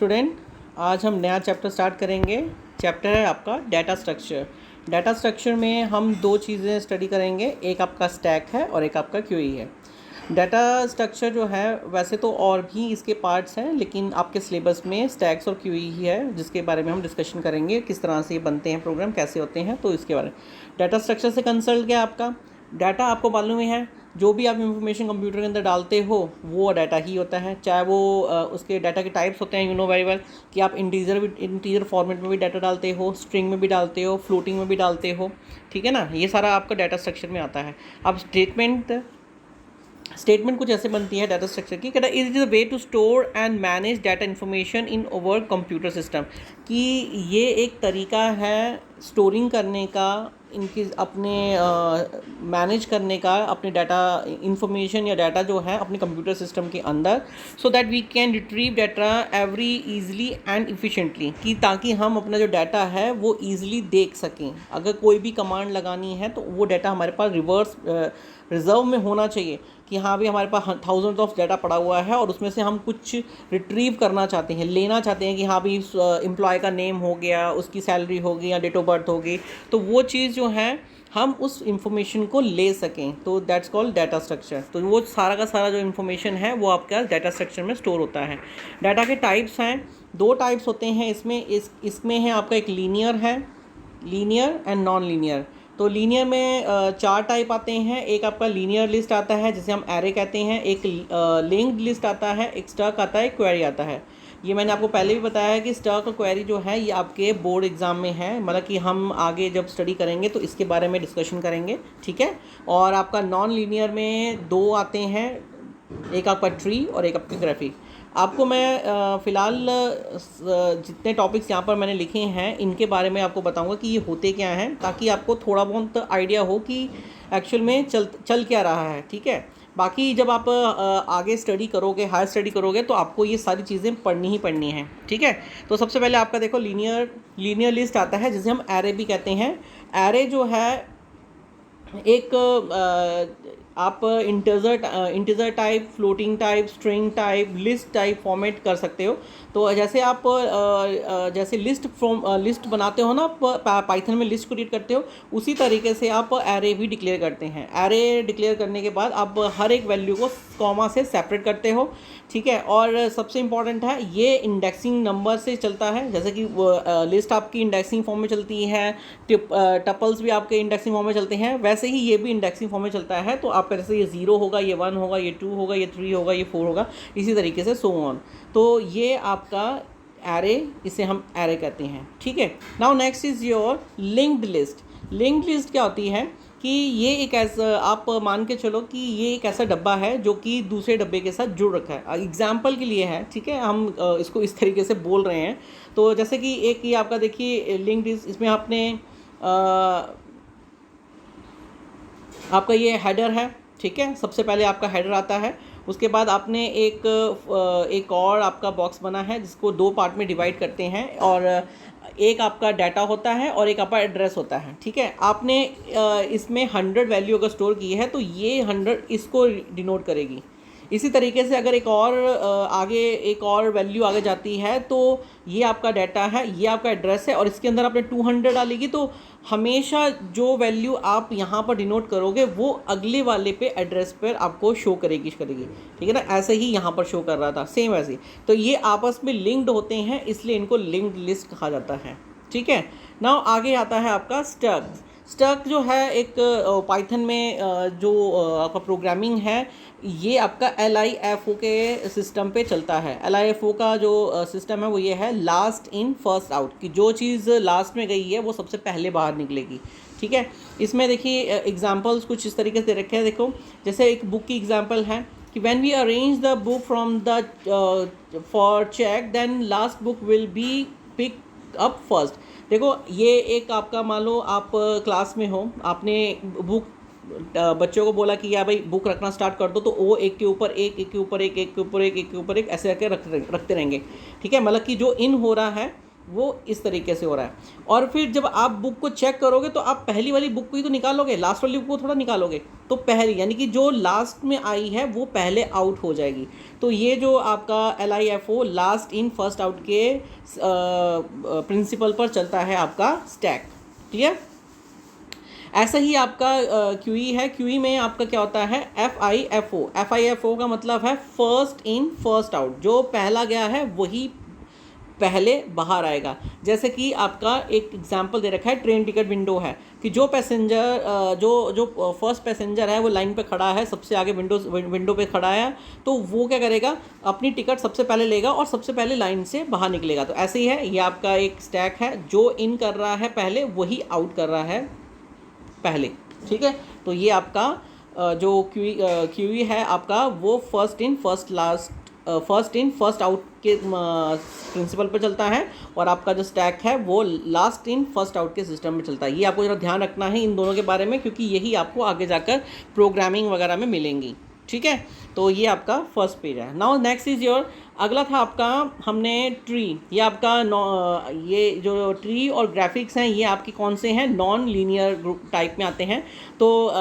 Student, आज हम नया चैप्टर स्टार्ट करेंगे। चैप्टर है आपका डाटा स्ट्रक्चर। डाटा स्ट्रक्चर में हम दो चीज़ें स्टडी करेंगे, एक आपका स्टैक है और एक आपका क्यूई है। डाटा स्ट्रक्चर जो है वैसे तो और भी इसके पार्ट्स हैं, लेकिन आपके सिलेबस में स्टैक्स और क्यूई ही है जिसके बारे में हम डिस्कशन करेंगे, किस तरह से ये बनते हैं, प्रोग्राम कैसे होते हैं। तो इसके बारे में डाटा स्ट्रक्चर से कंसर्न क्या आपका डाटा आपको मालूम ही है। जो भी आप इंफॉर्मेशन कंप्यूटर के अंदर डालते हो वो डाटा ही होता है, चाहे वो उसके डाटा के टाइप्स होते हैं, यू नो वेरी वेल, कि आप इंटीजर फॉर्मेट में भी डाटा डालते हो, स्ट्रिंग में भी डालते हो, फ्लोटिंग में भी डालते हो, ठीक है ना। ये सारा आपका डाटा स्ट्रक्चर में आता है। अब स्टेटमेंट कुछ ऐसे बनती है डाटा स्ट्रक्चर की, कहता है it is a way to store and manage data information in over computer system, कि ये एक तरीका है स्टोरिंग करने का, इनकी अपने मैनेज करने का अपने डाटा इंफॉर्मेशन या डाटा जो है अपने कंप्यूटर सिस्टम के अंदर, so that we can retrieve data every easily and efficiently, कि ताकि हम अपना जो डाटा है वो ईजिली देख सकें। अगर कोई भी कमांड लगानी है तो वो डाटा हमारे पास रिजर्व में होना चाहिए, कि हाँ भी हमारे पास थाउजेंड्स ऑफ डाटा पड़ा हुआ है और उसमें से हम कुछ रिट्रीव करना चाहते हैं, लेना चाहते हैं, कि हाँ भी एम्प्लॉय का नेम हो गया, उसकी सैलरी हो गई या डेट ऑफ बर्थ हो गई, तो वो चीज़ जो है हम उस इंफॉर्मेशन को ले सकें, तो दैट्स कॉल्ड डाटा स्ट्रक्चर। तो वो सारा का सारा जो इन्फॉर्मेशन है वो आपका डाटा स्ट्रक्चर में स्टोर होता है। डाटा के टाइप्स हैं, दो टाइप्स होते हैं इसमें है आपका एक लीनियर एंड नॉन लीनियर। तो लीनियर में चार टाइप आते हैं। एक आपका लीनियर लिस्ट आता है जिसे हम एरे कहते हैं, एक लिंक्ड लिस्ट आता है, एक स्टक आता है, एक क्वेरी आता है। ये मैंने आपको पहले भी बताया है कि स्टक और क्वेरी जो है ये आपके बोर्ड एग्जाम में है, मतलब कि हम आगे जब स्टडी करेंगे तो इसके बारे में डिस्कशन करेंगे, ठीक है। और आपका नॉन लीनियर में दो आते हैं, एक आपका ट्री और एक आपका ग्राफिक। आपको मैं फ़िलहाल जितने टॉपिक्स यहाँ पर मैंने लिखे हैं इनके बारे में आपको बताऊंगा कि ये होते क्या हैं, ताकि आपको थोड़ा बहुत आइडिया हो कि एक्चुअल में चल क्या रहा है, ठीक है। बाकी जब आप आगे स्टडी करोगे, हायर स्टडी करोगे, तो आपको ये सारी चीज़ें पढ़नी ही पढ़नी है, ठीक है। तो सबसे पहले आपका देखो लीनियर लिस्ट आता है जिसे हम एरे भी कहते हैं। एरे जो है एक आप integer type, floating type, string type, list type format कर सकते हो। तो जैसे आप जैसे लिस्ट बनाते हो ना, पाइथन में लिस्ट क्रिएट करते हो, उसी तरीके से आप एरे भी डिक्लेयर करते हैं। एरे डिक्लेयर करने के बाद आप हर एक वैल्यू को कॉमा से सेपरेट करते हो, ठीक है। और सबसे इम्पॉर्टेंट है ये इंडेक्सिंग नंबर से चलता है, जैसे कि लिस्ट आपकी इंडेक्सिंग फॉर्म में चलती है, टपल्स भी आपके इंडेक्सिंग फॉर्म में चलते हैं, वैसे ही ये भी इंडेक्सिंग फॉर्म में चलता है। तो आपका जैसे ये 0 होगा, ये 1 होगा, ये 2 होगा, ये 3 होगा, ये 4 होगा, इसी तरीके से सो ऑन। तो ये आपका एरे, इसे हम एरे कहते हैं, ठीक है। Now next is your linked list. Linked list क्या होती है कि ये एक ऐसा, आप मान के चलो कि ये एक ऐसा डब्बा है जो कि दूसरे डब्बे के साथ जुड़ रखा है, एग्जाम्पल के लिए है, ठीक है। हम इसको इस तरीके से बोल रहे हैं। तो जैसे कि एक ये आपका देखिए लिंक्ड लिस्ट, इसमें आपने आपका ये हेडर है, ठीक है। सबसे पहले आपका हेडर आता है, उसके बाद आपने एक और आपका बॉक्स बना है जिसको दो पार्ट में डिवाइड करते हैं, और एक आपका डाटा होता है और एक आपका एड्रेस होता है, ठीक है। आपने इसमें 100 वैल्यू अगर स्टोर की है तो ये 100 इसको डिनोट करेगी। इसी तरीके से अगर एक और वैल्यू आगे जाती है तो ये आपका डाटा है, ये आपका एड्रेस है, और इसके अंदर आपने 200 डालेगी, तो हमेशा जो वैल्यू आप यहाँ पर डिनोट करोगे वो अगले वाले पे एड्रेस पर आपको शो करेगी, ठीक है ना। ऐसे ही यहाँ पर शो कर रहा था, सेम ऐसे। तो ये आपस में लिंक्ड होते हैं, इसलिए इनको लिंक्ड लिस्ट कहा जाता है, ठीक है। नाउ आगे आता है आपका स्टक जो है एक पाइथन में जो आपका प्रोग्रामिंग है, ये आपका LIFO के सिस्टम पे चलता है। LIFO का जो सिस्टम है वो ये है, लास्ट इन फर्स्ट आउट, कि जो चीज़ लास्ट में गई है वो सबसे पहले बाहर निकलेगी, ठीक है। इसमें देखिए एग्जांपल्स कुछ इस तरीके से रखे हैं, देखो जैसे एक बुक की एग्जांपल है कि when we arrange the book from the for check then last book will be pick up first. देखो ये एक आपका, मान लो आप क्लास में हो, आपने बुक बच्चों को बोला कि यार भाई बुक रखना स्टार्ट कर दो, तो वो एक के ऊपर एक, एक के ऊपर एक, एक के ऊपर एक, एक के ऊपर एक, ऐसे करके रखते रहेंगे, ठीक है। मतलब कि जो इन हो रहा है वो इस तरीके से हो रहा है। और फिर जब आप बुक को चेक करोगे तो आप पहली वाली बुक को ही तो निकालोगे, लास्ट वाली बुक को थोड़ा निकालोगे। तो पहली यानी कि जो लास्ट में आई है वो पहले आउट हो जाएगी। तो ये जो आपका LIFO last in first out के प्रिंसिपल पर चलता है आपका स्टैक। ठीक है, ऐसा ही आपका QE है। QE में आपका क्या होता है, FIFO। FIFO का मतलब है फर्स्ट इन फर्स्ट आउट, जो पहला गया है वही पहले बाहर आएगा। जैसे कि आपका एक एग्जांपल दे रखा है, ट्रेन टिकट विंडो है कि जो पैसेंजर जो फर्स्ट पैसेंजर है वो लाइन पे खड़ा है, सबसे आगे विंडो पे खड़ा है, तो वो क्या करेगा, अपनी टिकट सबसे पहले लेगा और सबसे पहले लाइन से बाहर निकलेगा। तो ऐसे ही है, ये आपका एक स्टैक है, जो इन कर रहा है पहले वही आउट कर रहा है पहले। ठीक है, तो ये आपका जो QE है आपका, वो फर्स्ट इन फर्स्ट आउट के प्रिंसिपल पर चलता है, और आपका जो स्टैक है वो लास्ट इन फर्स्ट आउट के सिस्टम में चलता है। ये आपको जरा ध्यान रखना है इन दोनों के बारे में, क्योंकि यही आपको आगे जाकर प्रोग्रामिंग वगैरह में मिलेंगी। ठीक है, तो ये आपका फर्स्ट पेज है। नाउ नेक्स्ट इज योर, अगला था आपका, हमने ट्री, ये आपका ये जो ट्री और ग्राफिक्स हैं ये आपके कौन से हैं, नॉन लीनियर ग्रुप टाइप में आते हैं। तो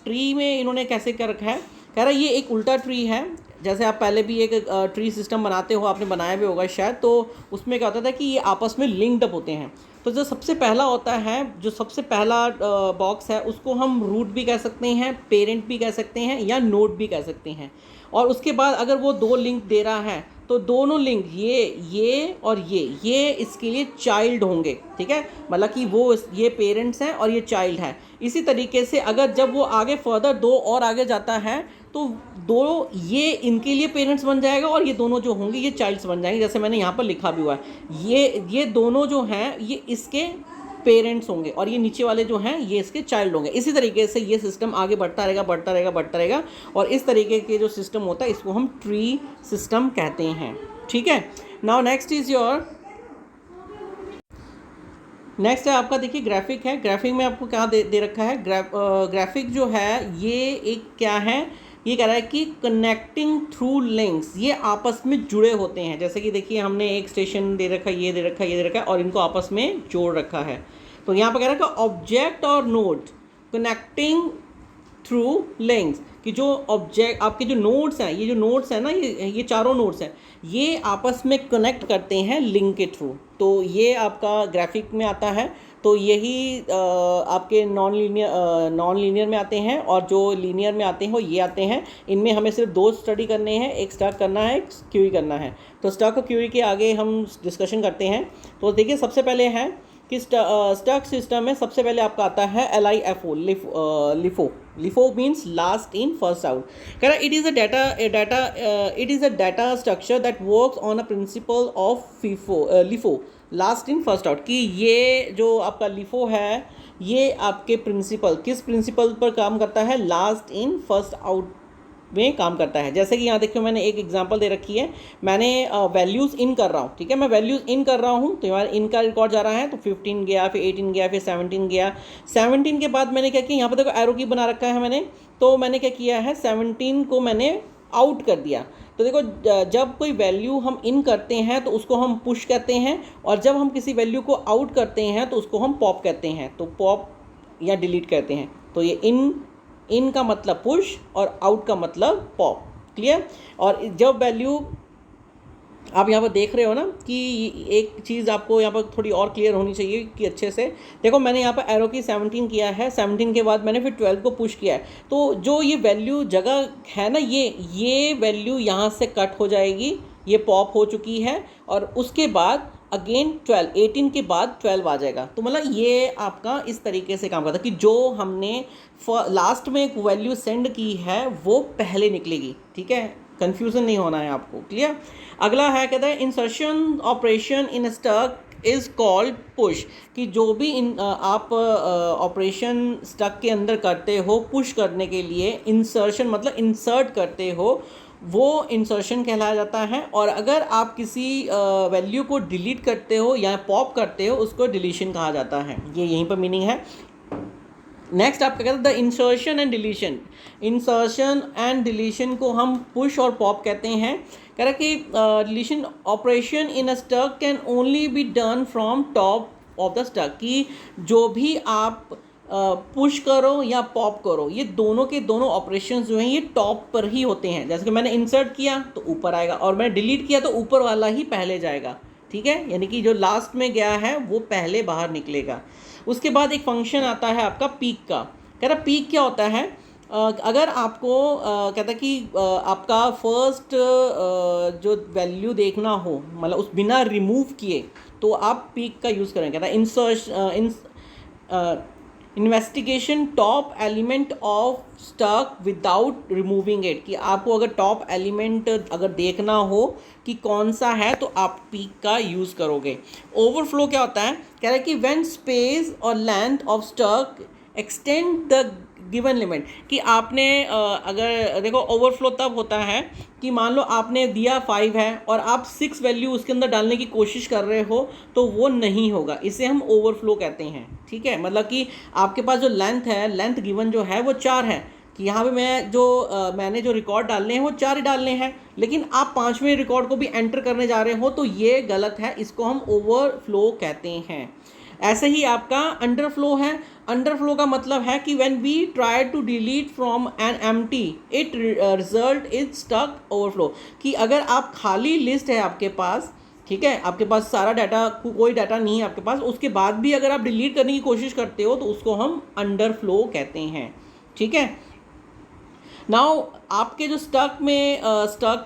ट्री में इन्होंने कैसे कर रखा है, कह रहा है ये एक उल्टा ट्री है। जैसे आप पहले भी एक ट्री सिस्टम बनाते हो, आपने बनाया भी होगा शायद, तो उसमें क्या होता था कि ये आपस में लिंक्ड अप होते हैं। तो जो सबसे पहला होता है, जो सबसे पहला बॉक्स है, उसको हम रूट भी कह सकते हैं, पेरेंट भी कह सकते हैं, या नोड भी कह सकते हैं। और उसके बाद अगर वो दो लिंक दे रहा है तो दोनों लिंक ये और ये इसके लिए चाइल्ड होंगे। ठीक है, मतलब कि वो ये पेरेंट्स हैं और ये चाइल्ड है। इसी तरीके से अगर जब वो आगे फर्दर दो और आगे जाता है तो दो ये इनके लिए पेरेंट्स बन जाएगा और ये दोनों जो होंगे ये चाइल्ड्स बन जाएंगे। जैसे मैंने यहाँ पर लिखा भी हुआ है, ये दोनों जो हैं ये इसके पेरेंट्स होंगे और ये नीचे वाले जो हैं ये इसके चाइल्ड होंगे। इसी तरीके से ये सिस्टम आगे बढ़ता रहेगा और इस तरीके के जो सिस्टम होता है इसको हम ट्री सिस्टम कहते हैं। ठीक है, now next is your, next है आपका, देखिए ग्राफिक है। ग्राफिक में आपको क्या दे रखा है, ग्राफिक जो है ये एक क्या है, ये कह रहा है कि कनेक्टिंग थ्रू लिंक्स, ये आपस में जुड़े होते हैं। जैसे कि देखिए हमने एक स्टेशन दे रखा है, ये दे रखा है और इनको आपस में जोड़ रखा है। तो यहाँ पर कह रहा है कि ऑब्जेक्ट और नोड कनेक्टिंग थ्रू लिंक्स, कि जो ऑब्जेक्ट आपके जो नोड्स हैं, ये जो नोड्स हैं ना, ये चारों नोड्स हैं, ये आपस में कनेक्ट करते हैं लिंक के थ्रू। तो ये आपका ग्राफिक में आता है। तो यही आपके नॉन लीनियर में आते हैं, और जो लीनियर में आते हैं वो ये आते हैं। इनमें हमें सिर्फ दो स्टडी करने हैं, एक स्टक करना है, एक क्यूई करना है। तो स्टक और क्यूई के आगे हम डिस्कशन करते हैं। तो देखिए सबसे पहले है कि स्टक सिस्टम में सबसे पहले आपका आता है LIFO, LIFO means last in first out. कह रहा it is a data structure that works on a principle of LIFO, last in first out. कि ये जो आपका लिफो है ये आपके प्रिंसिपल, किस प्रिंसिपल पर काम करता है, लास्ट इन फर्स्ट आउट में काम करता है। जैसे कि यहाँ देखिए मैंने एक एग्जांपल दे रखी है, मैंने वैल्यूज़ इन कर रहा हूँ। ठीक है, मैं वैल्यूज़ इन कर रहा हूँ, तो हमारा इन का रिकॉर्ड जा रहा है। तो 15 गया, फिर 18 गया, फिर 17 गया। 17 के बाद मैंने क्या किया, यहाँ पर देखो एरो की बना रखा है मैंने, तो मैंने क्या किया है, 17 को मैंने आउट कर दिया। तो देखो जब कोई वैल्यू हम इन करते हैं तो उसको हम पुश कहते हैं, और जब हम किसी वैल्यू को आउट करते हैं तो उसको हम पॉप कहते हैं। तो पॉप या डिलीट कहते हैं। तो ये इन का मतलब पुश और आउट का मतलब पॉप। क्लियर। और जब वैल्यू आप यहाँ पर देख रहे हो ना, कि एक चीज़ आपको यहाँ पर थोड़ी और क्लियर होनी चाहिए कि अच्छे से देखो, मैंने यहाँ पर एरो की 17 किया है, 17 के बाद मैंने फिर 12 को पुश किया है। तो जो ये वैल्यू जगह है ना, ये वैल्यू यहाँ से कट हो जाएगी, ये पॉप हो चुकी है, और उसके बाद अगेन 12, 18 के बाद 12 आ जाएगा। तो मतलब ये आपका इस तरीके से काम करता है कि जो हमने लास्ट में एक वैल्यू सेंड की है वो पहले निकलेगी। ठीक है, कंफ्यूजन नहीं होना है आपको। क्लियर। अगला है, कहता है insertion operation in stack is called push, कि जो भी आप ऑपरेशन स्टक के अंदर करते हो पुश करने के लिए, इंसर्शन मतलब इंसर्ट करते हो, वो इंसर्शन कहलाया जाता है। और अगर आप किसी वैल्यू को डिलीट करते हो या पॉप करते हो उसको डिलीशन कहा जाता है। ये यहीं पर मीनिंग है। नेक्स्ट आपका कहते हैं the insertion and deletion. Insertion and deletion को हम पुश और पॉप कहते हैं। कह रहा कि deletion operation in a stack can only be done from top of the stack, कि जो भी आप पुश करो या पॉप करो, ये दोनों के दोनों ऑपरेशंस जो हैं ये टॉप पर ही होते हैं। जैसे कि मैंने इंसर्ट किया तो ऊपर आएगा, और मैंने डिलीट किया तो ऊपर वाला ही पहले जाएगा, ठीक है, यानी कि जो लास्ट में गया है वो पहले बाहर निकलेगा। उसके बाद एक फंक्शन आता है आपका पीक का। कह रहा पीक क्या होता है, अगर आपको कहता है कि आपका फर्स्ट जो वैल्यू देखना हो, मतलब उस बिना रिमूव किए, तो आप पीक का यूज़ करें। कहता है investigation top element of stack without removing it, कि आपको अगर टॉप एलिमेंट अगर देखना हो कि कौन सा है तो आप पीक का यूज़ करोगे। ओवरफ्लो क्या होता है, कह रहा है कि व्हेन स्पेस और length of stack extend the given limit, कि आपने अगर देखो ओवरफ्लो तब होता है कि मान लो आपने दिया 5 है और आप 6 वैल्यू उसके अंदर डालने की कोशिश कर रहे हो तो वो नहीं होगा, इसे हम ओवरफ्लो कहते हैं, ठीक है। मतलब कि आपके पास जो लेंथ है, लेंथ गिवन जो है वो 4 है, कि यहाँ पे मैं जो मैंने जो रिकॉर्ड डालने हैं वो 4 ही डालने हैं, लेकिन आप 5वें रिकॉर्ड को भी एंटर करने जा रहे हो तो ये गलत है, इसको हम ओवरफ्लो कहते हैं। ऐसे ही आपका अंडरफ्लो है। अंडरफ्लो का मतलब है कि when we try to delete from an empty it result is stack overflow, कि अगर आप खाली लिस्ट है आपके पास, ठीक है, आपके पास सारा डाटा, कोई डाटा नहीं है आपके पास, उसके बाद भी अगर आप डिलीट करने की कोशिश करते हो तो उसको हम अंडरफ्लो कहते हैं, ठीक है। नाउ आपके जो स्टक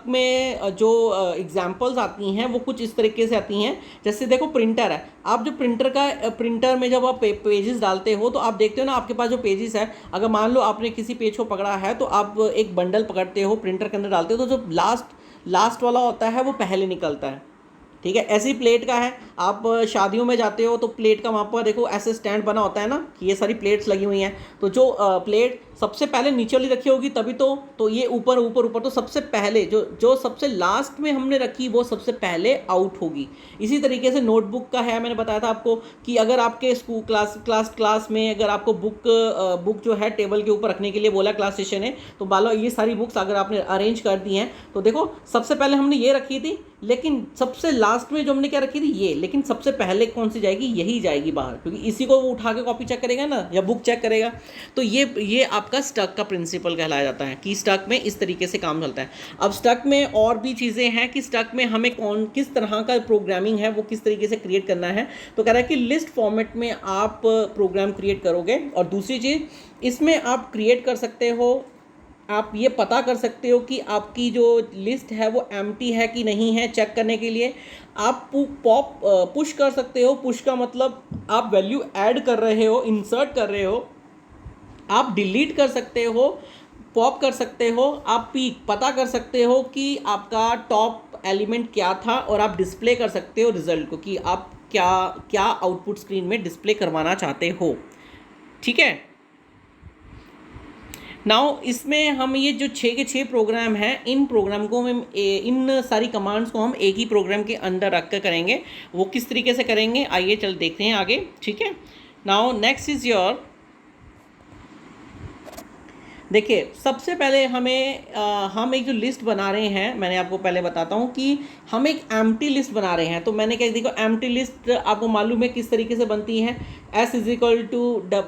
में जो एग्जांपल्स आती हैं वो कुछ इस तरीके से आती हैं। जैसे देखो प्रिंटर है, आप जो प्रिंटर में जब आप पेजेस डालते हो तो आप देखते हो ना, आपके पास जो पेजेस है, अगर मान लो आपने किसी पेज को पकड़ा है तो आप एक बंडल पकड़ते हो, प्रिंटर के अंदर डालते हो, तो जो लास्ट वाला होता है वो पहले निकलता है, ठीक है। ऐसी प्लेट का है, आप शादियों में जाते हो तो प्लेट का वहाँ पर देखो ऐसे स्टैंड बना होता है ना, कि ये सारी प्लेट्स लगी हुई हैं, तो जो प्लेट सबसे पहले नीचे वाली रखी होगी तभी तो ये ऊपर ऊपर ऊपर, तो सबसे पहले जो सबसे लास्ट में हमने रखी वो सबसे पहले आउट होगी। इसी तरीके से नोटबुक का है, मैंने बताया था आपको कि अगर आपके स्कूल क्लास में अगर आपको बुक जो है टेबल के ऊपर रखने के लिए बोला क्लास सेशन है, तो मान लो ये सारी बुक्स अगर आपने अरेंज कर दी हैं तो देखो सबसे पहले हमने ये रखी थी, लेकिन सबसे लास्ट में जो हमने क्या रखी थी ये, लेकिन सबसे पहले कौन सी जाएगी, यही जाएगी बाहर, क्योंकि इसी को वो उठा के कॉपी चेक करेगा ना, या बुक चेक करेगा। तो ये आपका स्टक का प्रिंसिपल कहलाया जाता है, कि स्टक में इस तरीके से काम चलता है। अब स्टक में और भी चीज़ें हैं कि स्टक में हमें किस तरह का प्रोग्रामिंग है वो किस तरीके से क्रिएट करना है। तो कह रहा है कि लिस्ट फॉर्मेट में आप प्रोग्राम क्रिएट करोगे, और दूसरी चीज़ इसमें आप क्रिएट कर सकते हो, आप ये पता कर सकते हो कि आपकी जो लिस्ट है वो एम्प्टी है कि नहीं है, चेक करने के लिए आप पुश कर सकते हो। पुश का मतलब आप वैल्यू ऐड कर रहे हो, इंसर्ट कर रहे हो, आप डिलीट कर सकते हो, पॉप कर सकते हो, आप पीक पता कर सकते हो कि आपका टॉप एलिमेंट क्या था, और आप डिस्प्ले कर सकते हो रिजल्ट को, कि आप क्या क्या आउटपुट स्क्रीन में डिस्प्ले करवाना चाहते हो, ठीक है। नाउ इसमें हम ये जो 6 के 6 प्रोग्राम हैं, इन प्रोग्राम को हम इन सारी कमांड्स को हम एक ही प्रोग्राम के अंदर रख कर करेंगे। वो किस तरीके से करेंगे आइए चल देखते हैं आगे, ठीक है। नाउ नेक्स्ट इज योर, देखिए सबसे पहले हम एक जो लिस्ट बना रहे हैं, मैंने आपको पहले बताता हूँ कि हम एक एम्प्टी लिस्ट बना रहे हैं। तो मैंने क्या, देखो एम्प्टी लिस्ट आपको मालूम है किस तरीके से बनती है, S =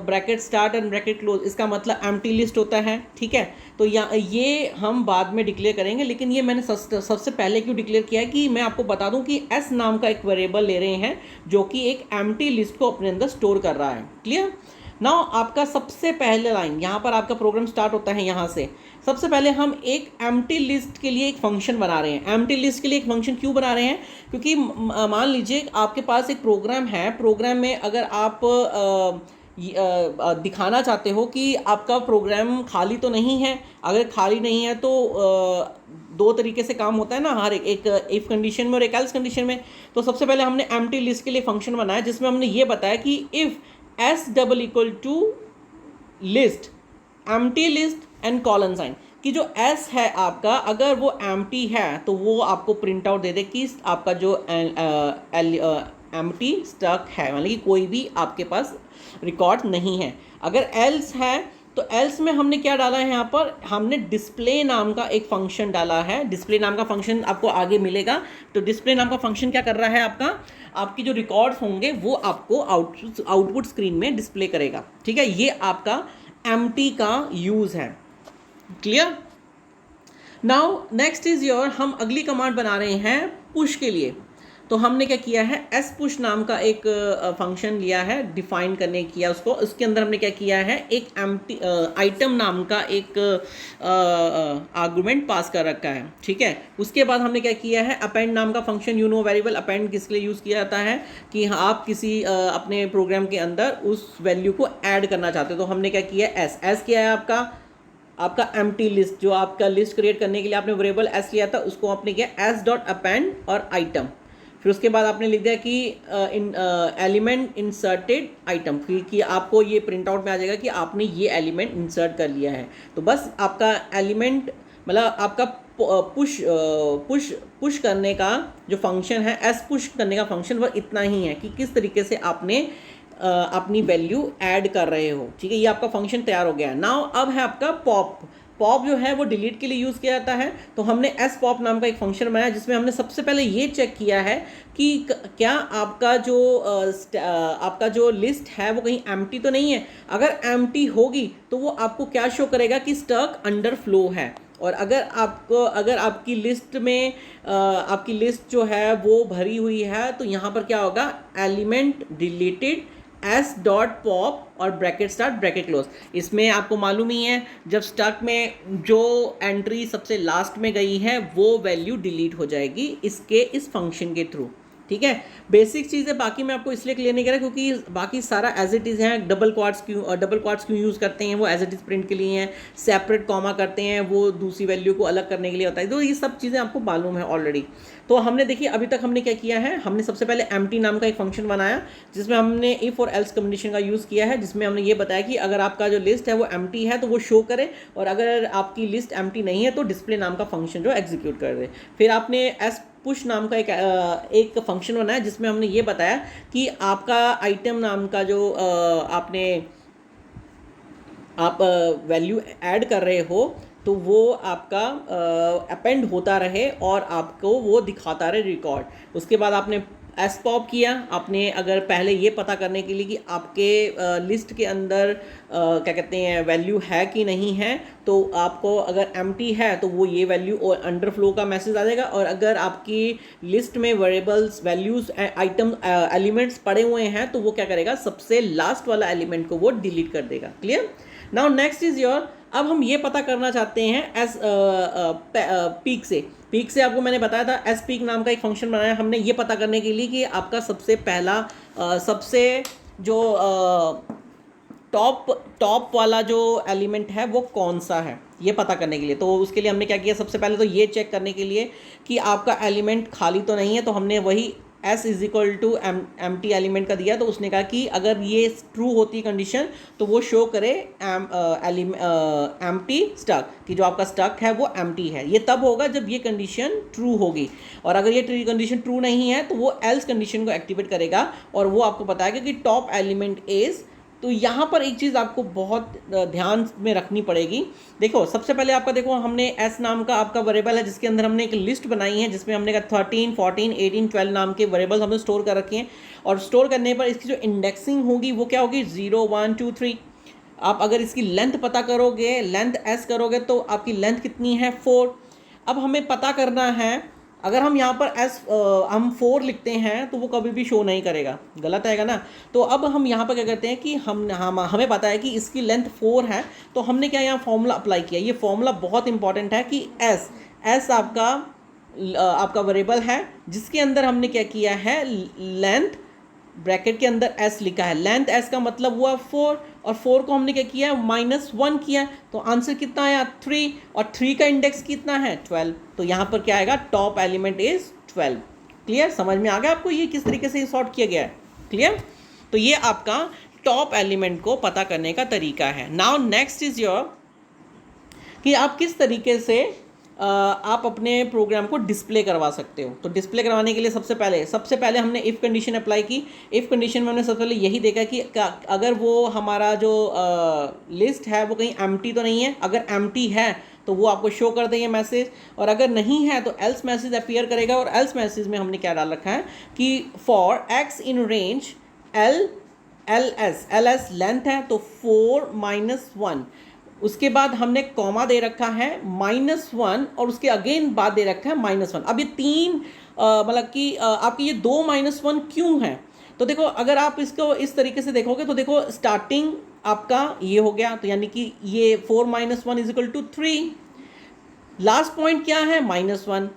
bracket start and bracket close, इसका मतलब एम्प्टी लिस्ट होता है, ठीक है। तो ये हम बाद में डिक्लेयर करेंगे, लेकिन ये मैंने सबसे पहले क्यों डिक्लेयर किया है कि मैं आपको बता दूं कि S नाम का एक वेरिएबल ले रहे हैं जो कि एक एम्प्टी लिस्ट को अपने अंदर स्टोर कर रहा है, क्लियर। नाउ आपका सबसे पहले लाइन यहाँ पर आपका प्रोग्राम स्टार्ट होता है यहाँ से। सबसे पहले हम एक एम्प्टी लिस्ट के लिए एक फंक्शन बना रहे हैं। एम्प्टी लिस्ट के लिए एक फंक्शन क्यों बना रहे हैं, क्योंकि मान लीजिए आपके पास एक प्रोग्राम है, प्रोग्राम में अगर आप दिखाना चाहते हो कि आपका प्रोग्राम खाली तो नहीं है। अगर खाली नहीं है तो दो तरीके से काम होता है ना, हर एक इफ़ कंडीशन में और एक एल्स कंडीशन में। तो सबसे पहले हमने एम्प्टी लिस्ट के लिए फंक्शन बनाया जिसमें हमने ये बताया कि if S=, list empty list and colon sign, कि जो S है आपका अगर वो एम्प्टी है तो वो आपको प्रिंट आउट दे दे कि आपका जो एम्प्टी स्टक है, मतलब कि कोई भी आपके पास रिकॉर्ड नहीं है। अगर एल्स है तो एल्स में हमने क्या डाला है, यहाँ पर हमने डिस्प्ले नाम का एक फंक्शन डाला है। डिस्प्ले नाम का फंक्शन आपको आगे मिलेगा। तो डिस्प्ले नाम का फंक्शन क्या कर रहा है, आपकी जो रिकॉर्ड्स होंगे वो आपको आउटपुट स्क्रीन में डिस्प्ले करेगा। ठीक है, ये आपका एम्प्टी का यूज़ है। Clear. Now next is your, हम अगली कमांड बना रहे हैं पुश के लिए। तो हमने क्या किया है, एस पुश नाम का एक फंक्शन लिया है, डिफाइन करने किया उसको। उसके अंदर हमने क्या किया है, एक एम्प्टी आइटम नाम का एक आर्गुमेंट पास कर रखा है। ठीक है, उसके बाद हमने क्या किया है, अपेंड नाम का function, you know variable append किसके लिए यूज़ किया जाता है कि आप किसी अपने प्रोग्राम के अंदर उस वैल्यू को ऐड करना चाहते हो। तो हमने क्या किया, एस किया है आपका एम्प्टी लिस्ट, जो आपका लिस्ट क्रिएट करने के लिए आपने वेरिएबल एस लिया था, उसको आपने किया एस डॉट अपेंड और आइटम। फिर उसके बाद आपने लिख दिया कि एलिमेंट इंसर्टेड आइटम, कि आपको ये प्रिंट आउट में आ जाएगा कि आपने ये एलिमेंट इंसर्ट कर लिया है। तो बस आपका एलिमेंट, मतलब आपका पुश करने का जो फंक्शन है, एस पुश करने का फंक्शन, वह इतना ही है कि किस तरीके से आपने अपनी वैल्यू ऐड कर रहे हो। ठीक है, ये आपका फंक्शन तैयार हो गया है। नाउ अब है आपका पॉप जो है वो डिलीट के लिए यूज़ किया जाता है। तो हमने एस पॉप नाम का एक फंक्शन बनाया जिसमें हमने सबसे पहले ये चेक किया है कि क्या आपका जो लिस्ट है वो कहीं एम्प्टी तो नहीं है। अगर एम्प्टी होगी तो वो आपको क्या शो करेगा कि स्टक अंडर फ्लो है। और अगर आपकी लिस्ट में आपकी लिस्ट जो है वो भरी हुई है तो यहाँ पर क्या होगा, element deleted S dot pop और ब्रैकेट स्टार्ट ब्रैकेट क्लोज। इसमें आपको मालूम ही है, जब स्टक में जो एंट्री सबसे लास्ट में गई है वो वैल्यू डिलीट हो जाएगी इस फंक्शन के थ्रू। ठीक है, बेसिक चीज़ें बाकी मैं आपको इसलिए क्लियर नहीं करा क्योंकि बाकी सारा एज इट इज़ है। डबल क्वाड्स क्यों यूज़ करते हैं, वो एज इट इज़ प्रिंट के लिए हैं। सेपरेट कॉमा करते हैं, वो दूसरी वैल्यू को अलग करने के लिए होता है। तो ये सब चीज़ें आपको मालूम है ऑलरेडी। तो हमने देखिए अभी तक हमने क्या किया है, हमने सबसे पहले एम्प्टी नाम का एक फंक्शन बनाया जिसमें हमने इफ़ और एल्स कंडीशन का यूज़ किया है, जिसमें हमने ये बताया कि अगर आपका जो लिस्ट है वो एम्प्टी है तो वो शो करे, और अगर आपकी लिस्ट एम्प्टी नहीं है तो डिस्प्ले नाम का फंक्शन जो एग्जीक्यूट कर दे। फिर आपने एस पुश नाम का एक फंक्शन बनाया जिसमें हमने ये बताया कि आपका आइटम नाम का जो आप वैल्यू ऐड कर रहे हो तो वो आपका अपेंड होता रहे और आपको वो दिखाता रहे रिकॉर्ड। उसके बाद आपने एस पॉप किया, आपने अगर पहले ये पता करने के लिए कि आपके लिस्ट के अंदर क्या कहते हैं वैल्यू है कि नहीं है, तो आपको अगर एम्प्टी है तो वो ये वैल्यू और अंडर फ्लो का मैसेज आ जाएगा। और अगर आपकी लिस्ट में वेरिएबल्स वैल्यूज़ आइटम एलिमेंट्स पड़े हुए हैं तो वो क्या करेगा, सबसे लास्ट वाला एलिमेंट को वो डिलीट कर देगा। Clear. Now next is your, अब हम ये पता करना चाहते हैं एस पीक से आपको मैंने बताया था एस पीक नाम का एक फंक्शन बनाया हमने ये पता करने के लिए कि आपका सबसे पहला सबसे जो टॉप वाला जो एलिमेंट है वो कौन सा है, ये पता करने के लिए। तो उसके लिए हमने क्या किया, सबसे पहले तो ये चेक करने के लिए कि आपका एलिमेंट खाली तो नहीं है, तो हमने वही S is equal to empty element का दिया। तो उसने कहा कि अगर ये ट्रू होती कंडीशन तो वो शो करे एम्प्टी स्टक, कि जो आपका स्टक है वो एम्प्टी है। ये तब होगा जब ये कंडीशन ट्रू होगी, और अगर ये कंडीशन ट्रू नहीं है तो वो एल्स कंडीशन को एक्टिवेट करेगा और वो आपको बताएगा कि टॉप एलिमेंट इज। तो यहाँ पर एक चीज़ आपको बहुत ध्यान में रखनी पड़ेगी। देखो सबसे पहले आपका देखो हमने एस नाम का आपका वेरिएबल है जिसके अंदर हमने एक लिस्ट बनाई है जिसमें हमने कहा 13, 14, 18, 12 नाम के वेरिएबल्स हमने स्टोर कर रखे हैं। और स्टोर करने पर इसकी जो इंडेक्सिंग होगी वो क्या होगी, 0, 1, 2, 3। आप अगर इसकी लेंथ पता करोगे, लेंथ एस करोगे तो आपकी लेंथ कितनी है, 4। अब हमें पता करना है, अगर हम यहाँ पर हम 4 लिखते हैं तो वो कभी भी शो नहीं करेगा, गलत आएगा ना। तो अब हम यहाँ पर क्या करते हैं कि हमें पता है कि इसकी लेंथ 4 है, तो हमने क्या यहाँ फॉर्मूला अप्लाई किया। ये फॉर्मूला बहुत इंपॉर्टेंट है कि एस आपका वेरिएबल है जिसके अंदर हमने क्या किया है, लेंथ ब्रैकेट के अंदर एस लिखा है। लेंथ एस का मतलब हुआ 4, और 4 को हमने क्या किया, -1 किया, तो आंसर कितना आया, 3। और 3 का इंडेक्स कितना है, 12। तो यहाँ पर क्या आएगा, टॉप एलिमेंट इज 12। क्लियर, समझ में आ गया आपको ये किस तरीके से सॉर्ट किया गया है। क्लियर, तो ये आपका टॉप एलिमेंट को पता करने का तरीका है। नाउ नेक्स्ट इज योर कि आप किस तरीके से आप अपने प्रोग्राम को डिस्प्ले करवा सकते हो। तो डिस्प्ले करवाने के लिए सबसे पहले हमने इफ़ कंडीशन अप्लाई की। इफ़ कंडीशन में हमने सबसे पहले यही देखा कि अगर वो हमारा जो लिस्ट है वो कहीं एम्प्टी तो नहीं है। अगर एम्प्टी है तो वो आपको शो कर देंगे मैसेज, और अगर नहीं है तो एल्स मैसेज अपीयर करेगा। और एल्स मैसेज में हमने क्या डाल रखा है कि for x in range L S length है तो 4-1। उसके बाद हमने कॉमा दे रखा है -1, और उसके अगेन बाद दे रखा है -1। अब ये तीन मतलब कि आपके ये 2 -1 क्यों है? तो देखो, अगर आप इसको इस तरीके से देखोगे तो देखो स्टार्टिंग आपका ये हो गया, तो यानी कि ये 4 - 1 = 3। लास्ट पॉइंट क्या है? -1।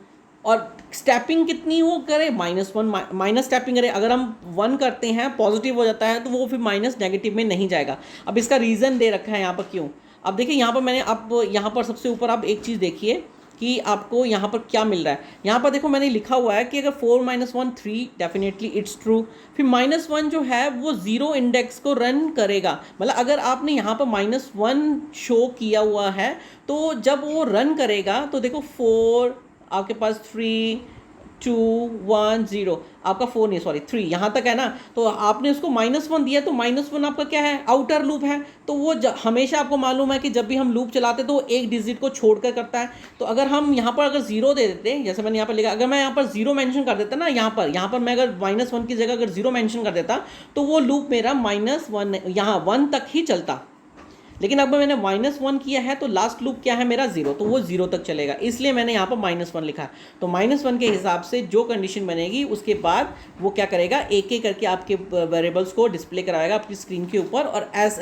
और स्टेपिंग कितनी वो करे? -1 माइनस स्टेपिंग करे। अगर हम 1 करते हैं पॉजिटिव हो जाता है तो वो फिर माइनस नेगेटिव में नहीं जाएगा। अब इसका रीज़न दे रखा है यहाँ पर क्यों। अब देखिए यहाँ पर मैंने, अब यहाँ पर सबसे ऊपर आप एक चीज़ देखिए कि आपको यहाँ पर क्या मिल रहा है। यहाँ पर देखो मैंने लिखा हुआ है कि अगर 4 - 1 3, डेफिनेटली इट्स ट्रू। फिर -1 जो है वो 0 इंडेक्स को रन करेगा। मतलब अगर आपने यहाँ पर -1 शो किया हुआ है तो जब वो रन करेगा तो देखो 4, आपके पास 3 2 1 0, आपका 4 नहीं सॉरी 3 यहाँ तक है ना। तो आपने उसको -1 दिया तो -1 आपका क्या है? आउटर लूप है। तो वो हमेशा आपको मालूम है कि जब भी हम लूप चलाते हैं तो वो एक डिजिट को छोड़कर करता है। तो अगर हम यहाँ पर अगर 0 दे देते, जैसे मैंने यहाँ पर लिखा, अगर मैं यहाँ पर 0 मेंशन कर देता ना, यहाँ पर मैं अगर -1 की जगह अगर 0 मेंशन कर देता तो वो लूप मेरा -1 यहाँ 1 तक ही चलता। लेकिन अब मैंने -1 किया है तो लास्ट लूप क्या है मेरा? 0, तो वो 0 तक चलेगा, इसलिए मैंने यहाँ पर -1 लिखा है। तो -1 के हिसाब से जो कंडीशन बनेगी उसके बाद वो क्या करेगा, एक एक करके आपके वेरिएबल्स को डिस्प्ले कराएगा आपकी स्क्रीन के ऊपर। और एस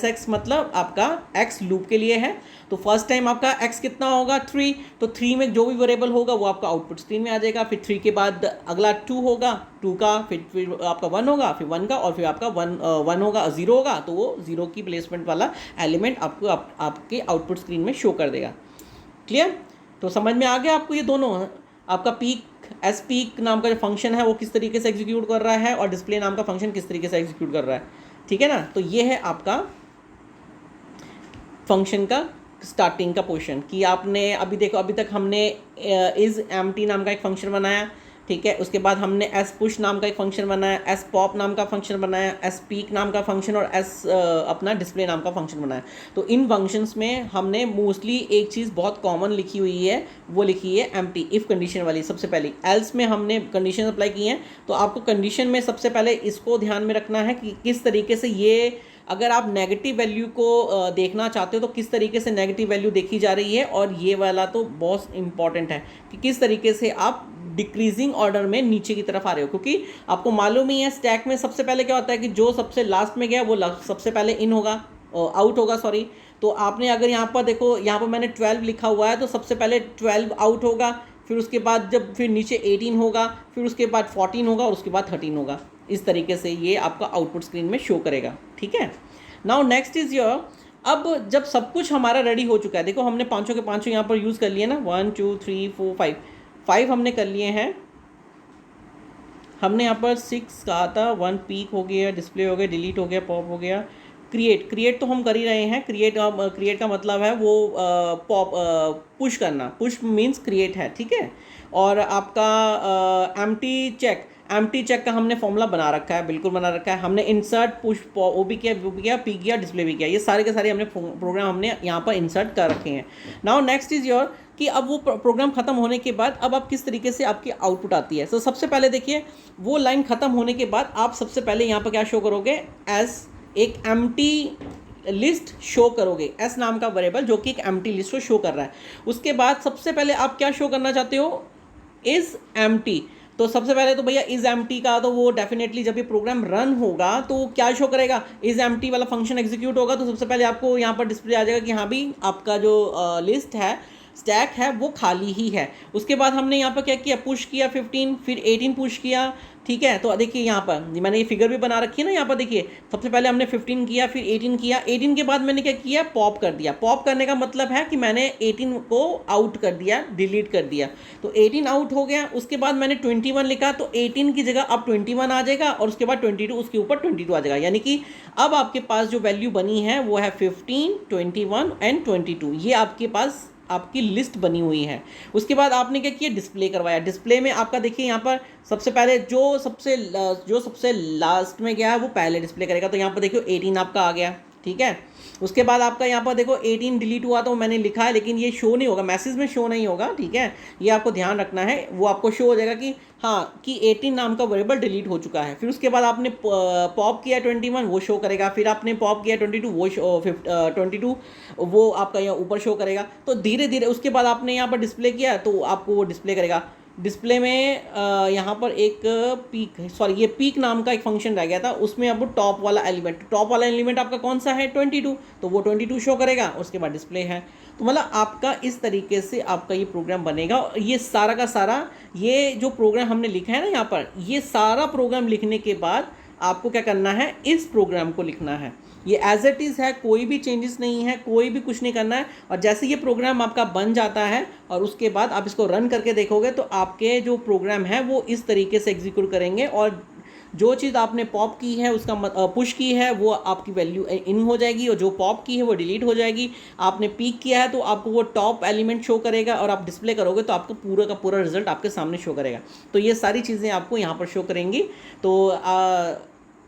एक्स मतलब आपका एक्स लूप के लिए है। तो फर्स्ट टाइम आपका एक्स कितना होगा? 3। तो 3 में जो भी वेरिएबल होगा वो आपका आउटपुट स्क्रीन में आ जाएगा। फिर 3 के बाद अगला 2 होगा, 2 का फिर आपका 1 होगा, फिर 1 का, और फिर आपका 1 होगा, 0 होगा, तो वो 0 की प्लेसमेंट वाला एलिमेंट आपको आपके आउटपुट स्क्रीन में शो कर देगा। क्लियर? तो समझ में आ गया आपको ये दोनों? आपका एस पीक नाम का जो फंक्शन है वो किस तरीके से एग्जीक्यूट कर रहा है, और डिस्प्ले नाम का फंक्शन किस तरीके से एग्जीक्यूट कर रहा है। ठीक है ना? तो ये है आपका फंक्शन का स्टार्टिंग का पोर्शन कि आपने अभी देखो, अभी तक हमने इज़ एम्प्टी नाम का एक फंक्शन बनाया। ठीक है, उसके बाद हमने एस पुश नाम का एक फंक्शन बनाया, एस पॉप नाम का फंक्शन बनाया, एस पीक नाम का फंक्शन, और एस अपना डिस्प्ले नाम का फंक्शन बनाया। तो इन फंक्शंस में हमने मोस्टली एक चीज़ बहुत कॉमन लिखी हुई है, वो लिखी है एम्प्टी इफ़ कंडीशन वाली सबसे पहले। एल्स में हमने कंडीशन अप्लाई की हैं। तो आपको कंडीशन में सबसे पहले इसको ध्यान में रखना है कि किस तरीके से ये, अगर आप नेगेटिव वैल्यू को देखना चाहते हो तो किस तरीके से नेगेटिव वैल्यू देखी जा रही है। और ये वाला तो बहुत इंपॉर्टेंट है कि किस तरीके से आप डिक्रीजिंग ऑर्डर में नीचे की तरफ आ रहे हो, क्योंकि आपको मालूम ही है स्टैक में सबसे पहले क्या होता है कि जो सबसे लास्ट में गया वो सबसे पहले इन होगा, आउट होगा सॉरी। तो आपने अगर यहाँ पर देखो, यहाँ पर मैंने 12 लिखा हुआ है तो सबसे पहले 12 आउट होगा, फिर उसके बाद जब फिर नीचे 18 होगा, फिर उसके बाद 14 होगा, और उसके बाद 13 होगा। इस तरीके से ये आपका आउटपुट स्क्रीन में शो करेगा। ठीक है, नाउ नेक्स्ट इज योर, अब जब सब कुछ हमारा रेडी हो चुका है, देखो हमने पाँचों के पाँचों यहाँ पर यूज़ कर लिए ना, 1 2 3 4 5 हमने कर लिए हैं। हमने यहाँ पर 6 कहा था, 1 पीक हो गया, डिस्प्ले हो गया, डिलीट हो गया, पॉप हो गया, क्रिएट तो हम कर ही रहे हैं। क्रिएट का मतलब है वो पॉप पुश करना, पुश मीन्स क्रिएट है। ठीक है, और आपका एम्प्टी चेक का हमने फॉर्मूला बना रखा है, बिल्कुल बना रखा है हमने। इंसर्ट पुश वो भी किया, पी किया, डिस्प्ले भी किया, ये सारे के सारे हमने प्रोग्राम हमने यहाँ पर इंसर्ट कर रखे हैं। नाउ नेक्स्ट इज योर कि अब वो प्रोग्राम ख़त्म होने के बाद अब आप किस तरीके से आपकी आउटपुट आती है। तो सबसे पहले देखिए, वो लाइन ख़त्म होने के बाद आप सबसे पहले यहाँ पर क्या शो करोगे, एस एक एम्प्टी लिस्ट शो करोगे, एस नाम का वेरिएबल जो कि एक एम्प्टी लिस्ट को शो कर रहा है। उसके बाद सबसे पहले आप क्या शो करना चाहते हो, इज़ एम्प्टी। तो सबसे पहले तो भैया इज़ एम्प्टी का, तो वो डेफिनेटली जब ये प्रोग्राम रन होगा तो क्या शो करेगा, इज़ एम्प्टी वाला फंक्शन एग्जीक्यूट होगा। तो सबसे पहले आपको यहाँ पर डिस्प्ले आ जाएगा कि हाँ भी आपका जो लिस्ट है, स्टैक है, वो खाली ही है। उसके बाद हमने यहाँ पर क्या किया, पुश किया 15, फिर 18 पुश किया। ठीक है, तो देखिए यहाँ पर मैंने ये फिगर भी बना रखी है ना, यहाँ पर देखिए सबसे पहले हमने 15 किया, फिर 18 किया, 18 के बाद मैंने क्या किया, पॉप कर दिया। पॉप करने का मतलब है कि मैंने 18 को आउट कर दिया, डिलीट कर दिया। तो 18 आउट हो गया। उसके बाद मैंने 21 लिखा, तो 18 की जगह अब 21 आ जाएगा, और उसके बाद 22 उसके ऊपर 22 आ जाएगा। यानी कि अब आपके पास जो वैल्यू बनी है वो है 15, 21 एंड 22, ये आपके पास आपकी लिस्ट बनी हुई है। उसके बाद आपने क्या किया, डिस्प्ले करवाया। डिस्प्ले में आपका देखिए यहाँ पर सबसे पहले जो सबसे लास्ट में गया है वो पहले डिस्प्ले करेगा। तो यहाँ पर देखिए 18 आपका आ गया, ठीक है। उसके बाद आपका यहाँ पर देखो 18 डिलीट हुआ, तो मैंने लिखा है लेकिन ये शो नहीं होगा, मैसेज में शो नहीं होगा, ठीक है। ये आपको ध्यान रखना है, वो आपको शो हो जाएगा कि हाँ कि 18 नाम का वेरिएबल डिलीट हो चुका है। फिर उसके बाद आपने पॉप किया 21, वो शो करेगा। फिर आपने पॉप किया 22, वो 22 वो आपका यहाँ ऊपर शो करेगा। तो धीरे धीरे उसके बाद आपने यहाँ पर डिस्प्ले किया तो आपको वो डिस्प्ले करेगा। डिस्प्ले में यहाँ पर एक ये पीक नाम का एक फंक्शन रह गया था, उसमें अब टॉप वाला एलिमेंट आपका कौन सा है, 22, तो वो 22 शो करेगा। उसके बाद डिस्प्ले है। तो मतलब आपका इस तरीके से आपका ये प्रोग्राम बनेगा। और ये सारा का सारा ये जो प्रोग्राम हमने लिखा है ना यहाँ पर, ये सारा प्रोग्राम लिखने के बाद आपको क्या करना है, इस प्रोग्राम को लिखना है। ये एज इट इज़ है, कोई भी चेंजेस नहीं है, कोई भी कुछ नहीं करना है। और जैसे ये प्रोग्राम आपका बन जाता है और उसके बाद आप इसको रन करके देखोगे तो आपके जो प्रोग्राम है वो इस तरीके से एग्जीक्यूट करेंगे। और जो चीज़ आपने पॉप की है उसका पुश की है वो आपकी वैल्यू इन हो जाएगी, और जो पॉप की है वो डिलीट हो जाएगी। आपने पीक किया है तो आपको वो टॉप एलिमेंट शो करेगा, और आप डिस्प्ले करोगे तो आपको पूरा का पूरा रिजल्ट आपके सामने शो करेगा। तो ये सारी चीज़ें आपको यहाँ पर शो करेंगी। तो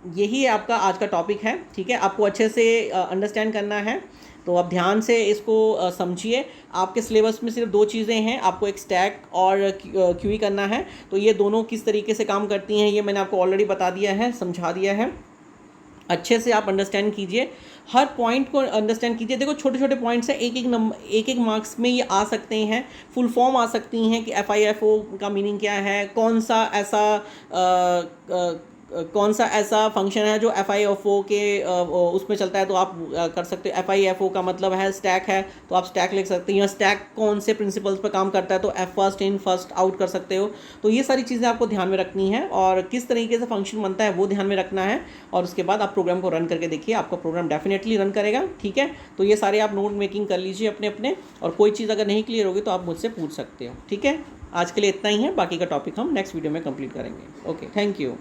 यही आपका आज का टॉपिक है, ठीक है। आपको अच्छे से अंडरस्टैंड करना है, तो आप ध्यान से इसको समझिए। आपके सिलेबस में सिर्फ 2 चीज़ें हैं, आपको एक स्टैक और क्यूई करना है। तो ये दोनों किस तरीके से काम करती हैं ये मैंने आपको ऑलरेडी बता दिया है, समझा दिया है। अच्छे से आप अंडरस्टैंड कीजिए, हर पॉइंट को अंडरस्टैंड कीजिए। देखो छोटे छोटे पॉइंट्स हैं, एक एक मार्क्स में ये आ सकते हैं, फुल फॉर्म आ सकती हैं कि FIFO का मीनिंग क्या है, कौन सा ऐसा फंक्शन है जो FIFO के उसमें चलता है, तो आप कर सकते हो। FIFO का मतलब है स्टैक है, तो आप स्टैक लिख सकते हैं। स्टैक कौन से प्रिंसिपल्स पर काम करता है, तो फर्स्ट इन फर्स्ट आउट कर सकते हो। तो ये सारी चीज़ें आपको ध्यान में रखनी है, और किस तरीके से फंक्शन बनता है वो ध्यान में रखना है। और उसके बाद आप प्रोग्राम को रन करके देखिए, आपका प्रोग्राम डेफिनेटली रन करेगा, ठीक है। तो ये सारे आप नोट मेकिंग कर लीजिए अपने अपने, और कोई चीज़ अगर नहीं क्लियर होगी तो आप मुझसे पूछ सकते हो, ठीक है। आज के लिए इतना ही है, बाकी का टॉपिक हम नेक्स्ट वीडियो में कंप्लीट करेंगे। Okay, thank you.